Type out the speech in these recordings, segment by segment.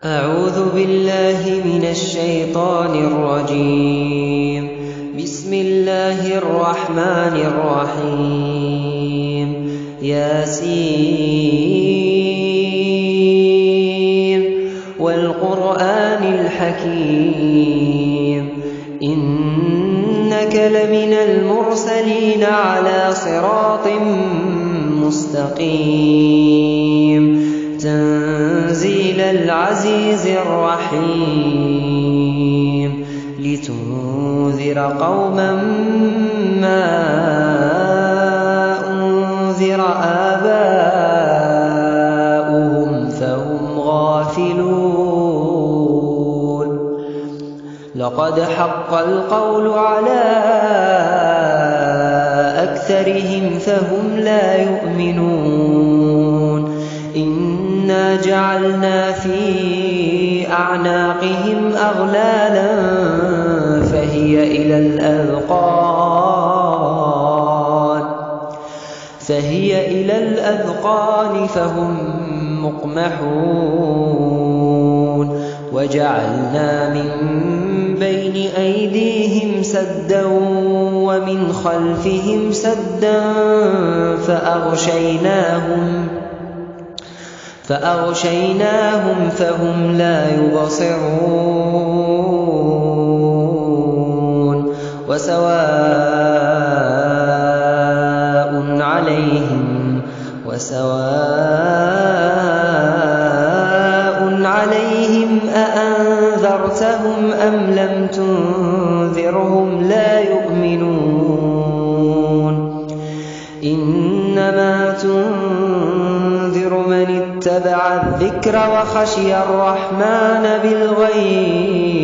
أعوذ بالله من الشيطان الرجيم. بسم الله الرحمن الرحيم. ياسين والقرآن الحكيم إنك لمن المرسلين على صراط مستقيم تنزيل العزيز الرحيم لتنذر قوما ما أنذر آباؤهم فهم غافلون لقد حق القول على أكثرهم فهم لا يؤمنون إنا جعلنا في أعناقهم أغلالا فهي إلى الأذقان فهم مقمحون وجعلنا من بين أيديهم سدا ومن خلفهم سدا فأغشيناهم فهم لا يبصرون وسواء عليهم أأنذرتهم أم لم تنذرهم لا يؤمنون إنما تنذر من اتبع الذكر وخشي الرحمن بالغيب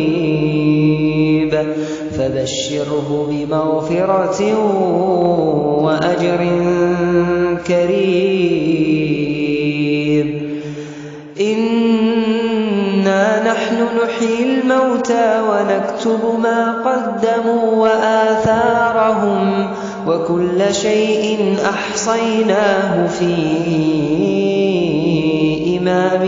فبشره بمغفرة وأجر كريم إنا نحن نحيي الموتى ونكتب ما قدموا وآثارهم وكل شيء أحصيناه في إمام